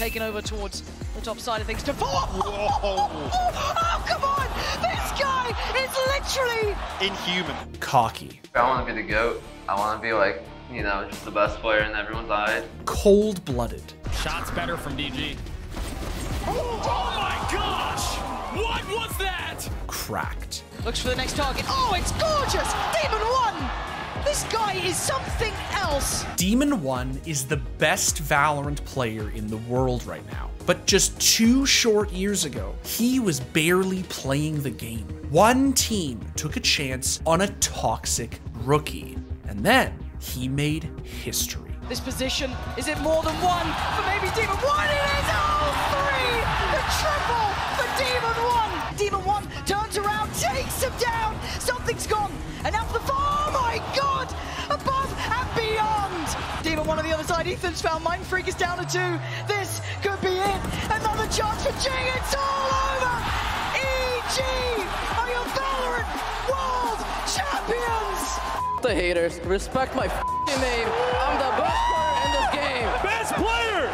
taken over towards the top side of things to oh, come on! This guy is literally inhuman. Cocky. I want to be the GOAT. I want to be like, you know, just the best player in everyone's eyes. Cold-blooded. Shots better from DG. Oh my gosh! What was that? Cracked. looks for the next target. Oh, it's gorgeous! Demon1! This guy is something else. Demon1 is the best Valorant player in the world right now. But just 2 short years ago, he was barely playing the game. One team took a chance on a toxic rookie, and then he made history. This position, is it more than one for maybe Demon1? It is all 3! The triple for Demon1! Demon1 turns around, takes him down. Something's gone. And now for the oh my god! Above and beyond! Demon1 on the other side. Ethan's found Mind Freak is down to 2. This could be it. Another chance for Jing. It's all over! EG are your Valorant World Champions! The haters, respect my name. I'm the best player in this game. Best player!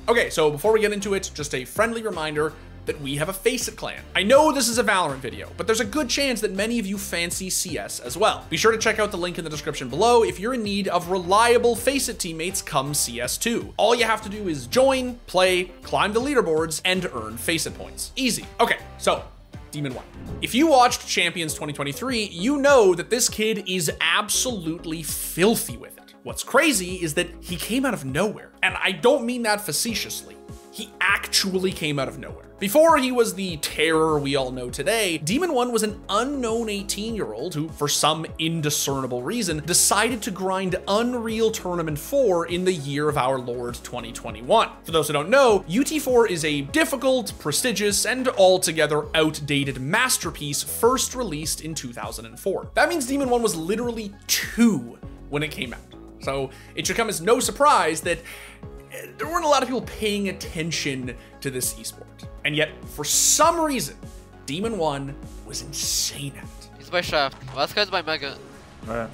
Okay, so before we get into it, just a friendly reminder that we have a Faceit clan. I know this is a Valorant video, but there's a good chance that many of you fancy CS as well. Be sure to check out the link in the description below if you're in need of reliable Faceit teammates come CS2. All you have to do is join, play, climb the leaderboards, and earn Faceit points. Easy. Okay, so Demon1. If you watched Champions 2023, you know that this kid is absolutely filthy with it. What's crazy is that he came out of nowhere, and I don't mean that facetiously. He actually came out of nowhere. Before he was the terror we all know today, Demon1 was an unknown 18-year-old who, for some indiscernible reason, decided to grind Unreal Tournament 4 in the year of our Lord 2021. For those who don't know, UT4 is a difficult, prestigious, and altogether outdated masterpiece first released in 2004. That means Demon1 was literally 2 when it came out. So it should come as no surprise that there weren't a lot of people paying attention to this esport. And yet, for some reason, Demon1 was insane at it. He's by shaft. Last guy's by mega. Right.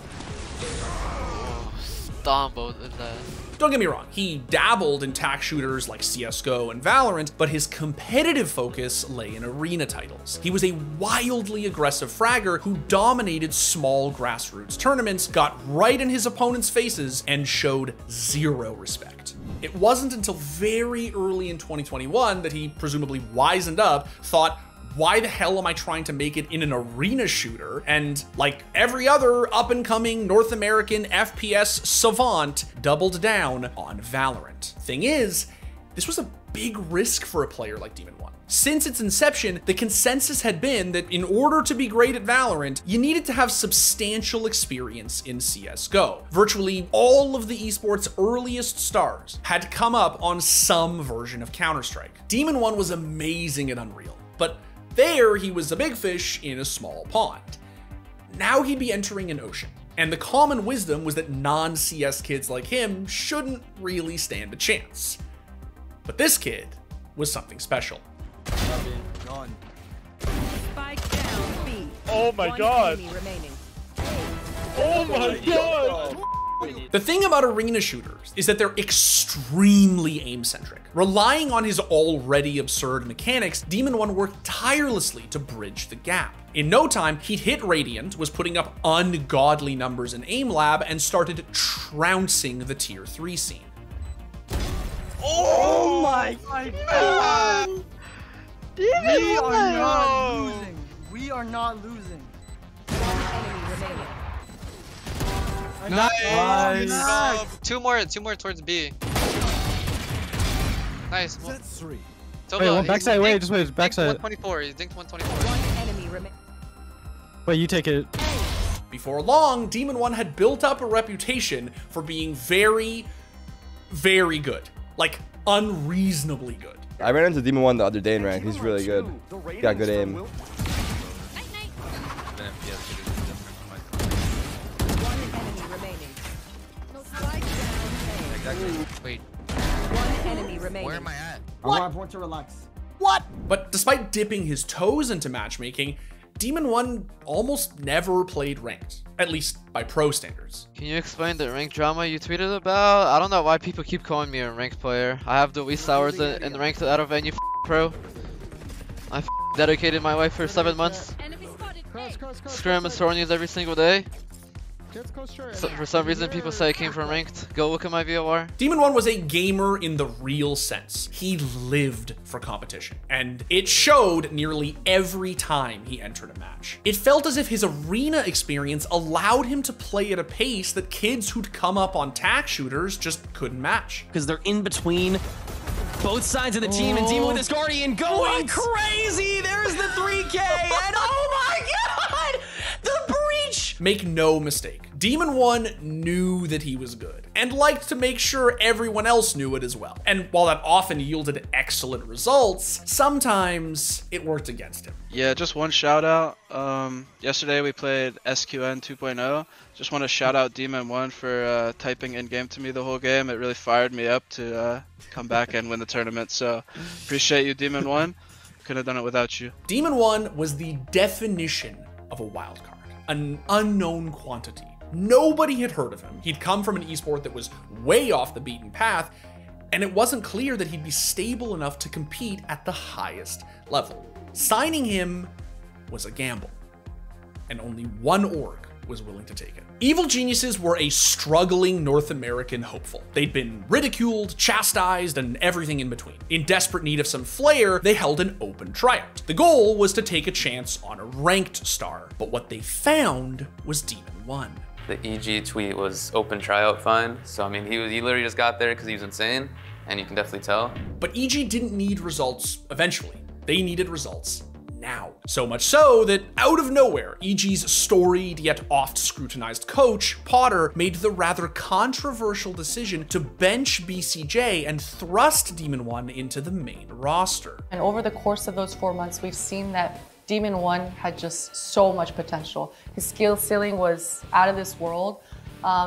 Oh, stombo in that. Don't get me wrong, he dabbled in tac shooters like CSGO and Valorant, but his competitive focus lay in arena titles. He was a wildly aggressive fragger who dominated small grassroots tournaments, got right in his opponent's faces, and showed zero respect. It wasn't until very early in 2021 that he presumably wisened up, thought, why the hell am I trying to make it in an arena shooter? And like every other up-and-coming North American FPS savant, doubled down on Valorant. Thing is, this was a big risk for a player like Demon1. Since its inception, the consensus had been that in order to be great at Valorant, you needed to have substantial experience in CSGO. Virtually all of the esports' earliest stars had come up on some version of Counter-Strike. Demon1 was amazing at Unreal, but there, he was a big fish in a small pond. Now he'd be entering an ocean, and the common wisdom was that non-CS kids like him shouldn't really stand a chance. But this kid was something special. Oh my god! Oh my god! The thing about arena shooters is that they're extremely aim-centric. Relying on his already absurd mechanics, Demon1 worked tirelessly to bridge the gap. In no time, he'd hit Radiant, was putting up ungodly numbers in Aim Lab, and started trouncing the tier 3 scene. Oh my god! We are not losing. We are not losing. Nice. Two more towards B. Nice. That's 3. Wait, one backside. Wait, just wait. Backside. 124. He's dinked 124. Wait, you take it. Before long, Demon1 had built up a reputation for being very, very good. Like, unreasonably good. I ran into Demon1 the other day in rank. He's really good. He's got good aim. Wait. One enemy remaining. Where am I at? I want to relax. What? But despite dipping his toes into matchmaking, Demon1 almost never played ranked, at least by pro standards. Can you explain the rank drama you tweeted about? I don't know why people keep calling me a ranked player. I have the least hours in ranked out of any pro. I dedicated my life for 7 months. Scrim and Sornies every single day. So for some reason, people say I came from ranked. Go look at my VOR. Demon1 was a gamer in the real sense. He lived for competition, and it showed nearly every time he entered a match. It felt as if his arena experience allowed him to play at a pace that kids who'd come up on tack shooters just couldn't match. Because they're in between both sides of the team, and Demon with his Guardian going crazy. There's the 3K, and oh my god, the breach! Make no mistake, Demon1 knew that he was good and liked to make sure everyone else knew it as well. And while that often yielded excellent results, sometimes it worked against him. Yeah, just one shout out. Yesterday we played SQN 2.0. Just want to shout out Demon1 for typing in game to me the whole game. It really fired me up to come back and win the tournament. So appreciate you, Demon1. Couldn't have done it without you. Demon1 was the definition of a wild card, an unknown quantity. Nobody had heard of him. He'd come from an esport that was way off the beaten path, and it wasn't clear that he'd be stable enough to compete at the highest level. Signing him was a gamble, and only one org was willing to take it. Evil Geniuses were a struggling North American hopeful. They'd been ridiculed, chastised, and everything in between. In desperate need of some flair, they held an open tryout. The goal was to take a chance on a ranked star, but what they found was Demon1. The EG tweet was open tryout fine. So I mean, he literally just got there because he was insane, and you can definitely tell. But EG didn't need results eventually. They needed results now. So much so that out of nowhere, EG's storied yet oft scrutinized coach, Potter, made the rather controversial decision to bench BCJ and thrust Demon1 into the main roster. And over the course of those 4 months, we've seen that Demon1 had just so much potential. His skill ceiling was out of this world.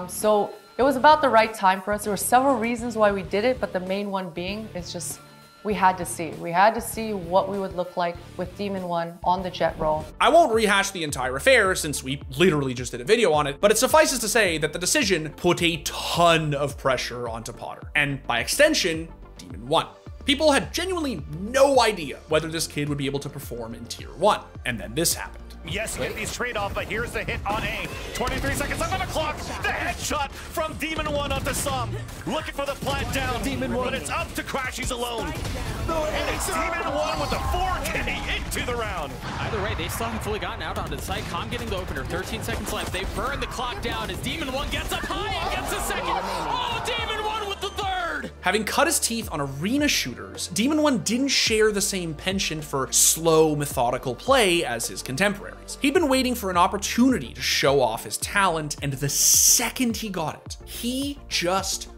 So it was about the right time for us. There were several reasons why we did it, but the main one being is just we had to see. We had to see what we would look like with Demon1 on the Jet role. I won't rehash the entire affair since we literally just did a video on it, but it suffices to say that the decision put a ton of pressure onto Potter, and by extension, Demon1. People had genuinely no idea whether this kid would be able to perform in Tier 1, and then this happened. Yes, you get these trade-off, but here's the hit on A. 23 seconds on the clock. The headshot from Demon1 onto Som. Looking for the plant down, but it's up to Crash. He's alone. And it's Demon1 with the 4K into the round. Either way, they still haven't fully gotten out onto the site. Com getting the opener, 13 seconds left. They burn the clock down as Demon1 gets up high and gets a second. Oh, Demon1 with the third. Having cut his teeth on arena shooters, Demon1 didn't share the same penchant for slow, methodical play as his contemporaries. He'd been waiting for an opportunity to show off his talent, and the second he got it, he just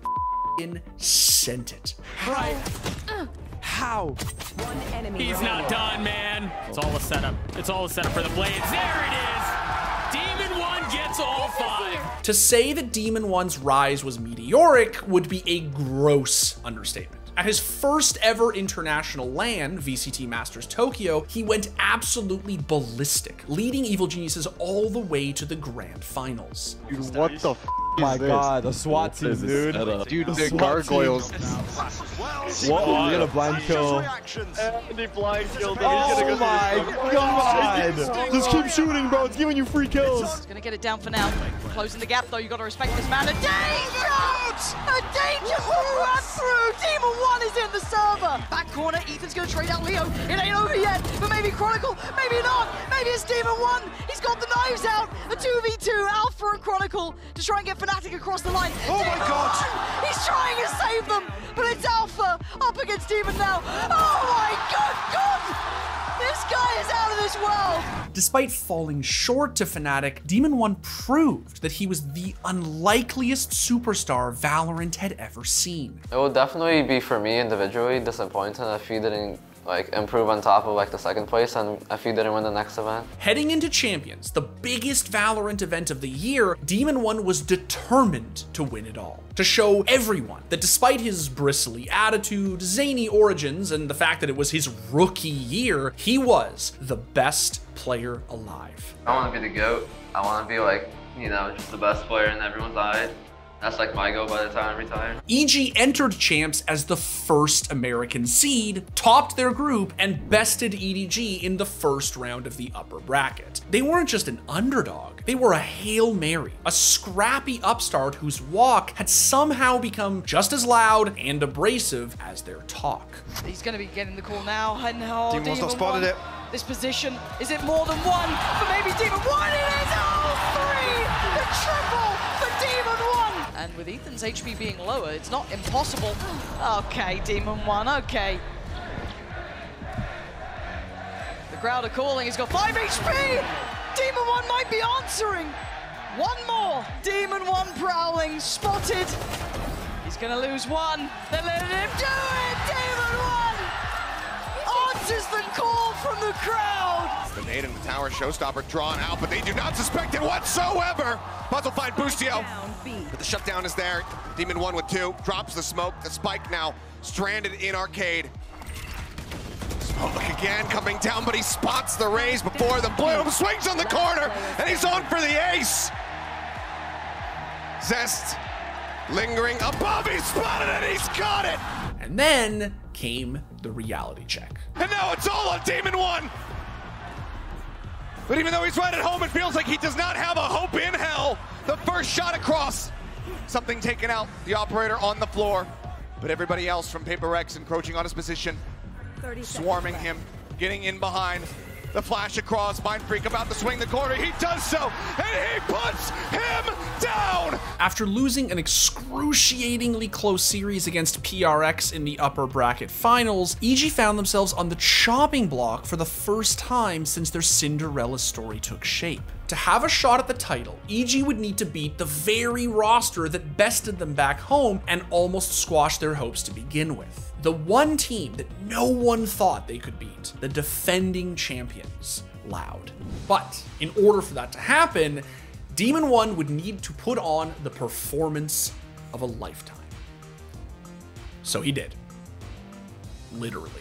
sent it. Right. How? One enemy He's not done, man. It's all a setup. It's all a setup for the Blades. There it is. Demon1 gets all 5. To say that Demon1's rise was meteoric would be a gross understatement. At his first ever international LAN, VCT Masters Tokyo, he went absolutely ballistic, leading Evil Geniuses all the way to the grand finals. Dude, what the f my god, the SWAT team, dude. Dude, the gargoyles. What? You're gonna blind kill. And he blind killed him. Oh my god! Just keep shooting, bro. It's giving you free kills. He's gonna get it down for now. Closing the gap though, you gotta respect this man. A danger! A danger who ran through! Demon1 is in the server! Back corner, Ethan's gonna trade out Leo. It ain't over yet, but maybe Chronicle, maybe not. Maybe it's Demon1. He's got the knives out. A 2v2, Alpha and Chronicle to try and get Fnatic across the line. Oh my god! He's trying to save them, but it's Alpha up against Demon now. Oh my god! This guy is out of this world! Despite falling short to Fnatic, Demon1 proved that he was the unlikeliest superstar Valorant had ever seen. It will definitely be, for me individually, disappointing if he didn't like improve on top of like the second place and if you didn't win the next event. Heading into Champions, the biggest Valorant event of the year, Demon1 was determined to win it all. To show everyone that despite his bristly attitude, zany origins, and the fact that it was his rookie year, he was the best player alive. I want to be the GOAT. I want to be like, you know, just the best player in everyone's eye. That's like my goal by the time I retire. EG entered Champs as the first American seed, topped their group, and bested EDG in the first round of the upper bracket. They weren't just an underdog, they were a Hail Mary, a scrappy upstart whose walk had somehow become just as loud and abrasive as their talk. He's going to be getting the call now. And oh, Demon1's not spotted it. This position, is it more than one for maybe Demon1? It is all three! The triple for Demon1! And with Ethan's HP being lower, it's not impossible. Okay, Demon1, okay. The crowd are calling, he's got 5 HP! Demon1 might be answering! One more! Demon1 prowling, spotted. He's gonna lose one. They're letting him do it! Demon1! Answers the call from the crowd! The nade in the tower, showstopper drawn out, but they do not suspect it whatsoever! Puzzle find Boostio, but the shutdown is there. Demon1 with 2, drops the smoke, the spike now stranded in arcade. Smoke again coming down, but he spots the raise before the bloom, swings on the corner, and he's on for the ace! Zest lingering above, he's spotted it, he's got it! And then came the reality check. And now it's all on Demon1! But even though he's right at home, it feels like he does not have a hope in hell. The first shot across, something taken out, the operator on the floor. But everybody else from Paper X encroaching on his position, swarming him, getting in behind. The flash across, Mind Freak about to swing the corner, he does so, and he puts him down! After losing an excruciatingly close series against PRX in the upper bracket finals, EG found themselves on the chopping block for the first time since their Cinderella story took shape. To have a shot at the title, EG would need to beat the very roster that bested them back home and almost squashed their hopes to begin with. The one team that no one thought they could beat, the defending champions, Loud. But in order for that to happen, Demon1 would need to put on the performance of a lifetime. So he did. Literally.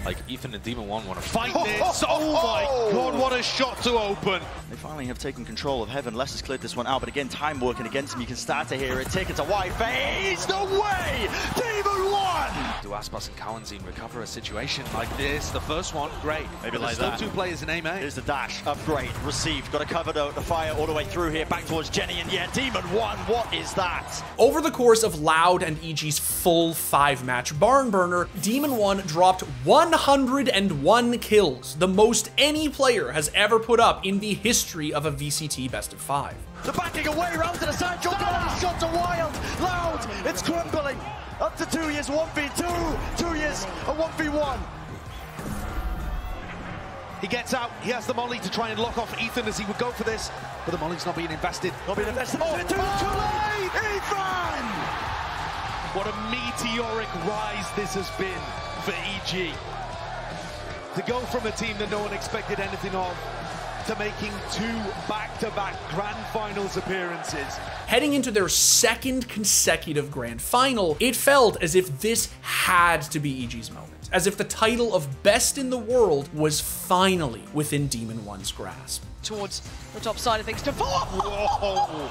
Like, Ethan and Demon1 want to fight this. Oh my god, what a shot to open. They finally have taken control of Heaven. Less has cleared this one out, but again, time working against him. You can start to hear it tick. It's a wide phase. No way! Demon1! Do Aspas and Cowanzine recover a situation like this? The first one, great. Maybe but like still that. 2 players in aim A. Here's the dash. Upgrade. Received. Got to cover the fire all the way through here. Back towards Jenny. And yeah, Demon1. What is that? Over the course of Loud and EG's full 5-match barn burner, Demon1 dropped 101 kills, the most any player has ever put up in the history of a VCT best of 5. The backing away round to the side. These shots are wild. Loud. It's crumbling. Up to 2 years, 1v2. 2 years, a 1v1. He gets out. He has the molly to try and lock off Ethan as he would go for this, but the molly's not being invested. Not being invested. Too late. Ethan! What a meteoric rise this has been for EG. To go from a team that no one expected anything of to making 2 back-to-back grand finals appearances. Heading into their second consecutive grand final, it felt as if this had to be EG's moment, as if the title of best in the world was finally within Demon1's grasp. Towards the top side of things to oh,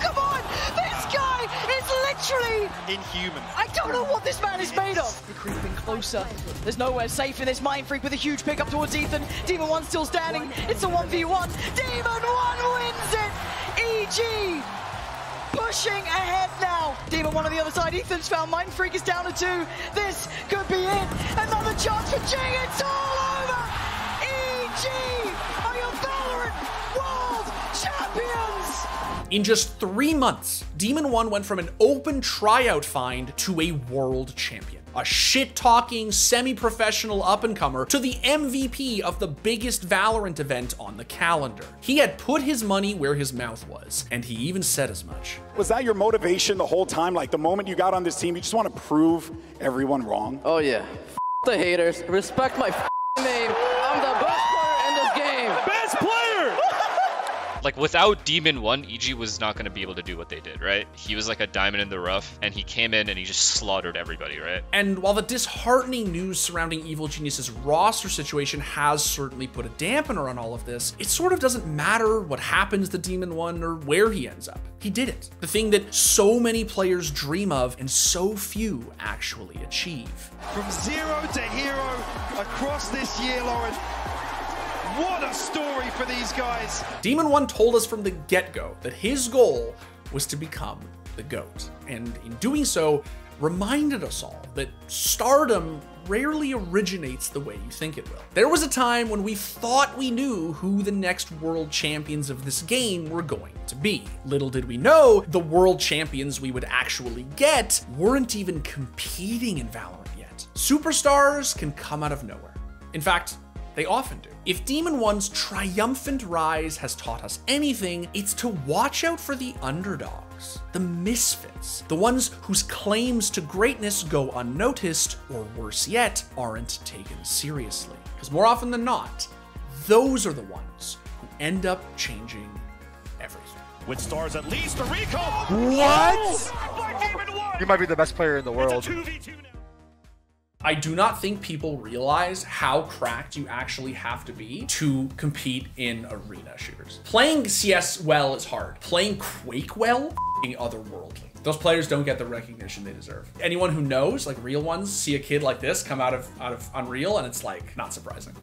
come on! This guy is literally inhuman. I don't know what this man is made of. We're creeping closer. There's nowhere safe in this Mind Freak with a huge pick up towards Ethan. Demon1 still standing. It's a 1v1. Demon1 wins it. EG pushing ahead now. Demon1 on the other side. Ethan's found. Mind Freak is down to 2. This could be it. Another chance for Jing. It's all over. EG are your Valorant World Champions! In just 3 months, Demon1 went from an open tryout find to a world champion. A shit-talking, semi-professional up-and-comer to the MVP of the biggest Valorant event on the calendar. He had put his money where his mouth was, and he even said as much. Was that your motivation the whole time? Like the moment you got on this team, you just want to prove everyone wrong? Oh yeah. the haters. Respect my name. I'm the best player in this game. Best player! Like, without Demon1, EG was not going to be able to do what they did, right? He was like a diamond in the rough, and he came in and he just slaughtered everybody, right? And while the disheartening news surrounding Evil Genius's roster situation has certainly put a dampener on all of this, it sort of doesn't matter what happens to Demon1 or where he ends up. He did it. The thing that so many players dream of and so few actually achieve. From zero to hero across this year, Lauren. What a story for these guys. Demon1 told us from the get-go that his goal was to become the GOAT. And in doing so, reminded us all that stardom rarely originates the way you think it will. There was a time when we thought we knew who the next world champions of this game were going to be. Little did we know, the world champions we would actually get weren't even competing in Valorant yet. Superstars can come out of nowhere. In fact, they often do. If Demon1's triumphant rise has taught us anything, it's to watch out for the underdogs, the misfits, the ones whose claims to greatness go unnoticed, or worse yet, aren't taken seriously. Because more often than not, those are the ones who end up changing everything. With stars at least, a Rico! What? You might be the best player in the world. I do not think people realize how cracked you actually have to be to compete in arena shooters. Playing CS well is hard. Playing Quake well, otherworldly. Those players don't get the recognition they deserve. Anyone who knows, like real ones, see a kid like this come out of Unreal and it's like, not surprising.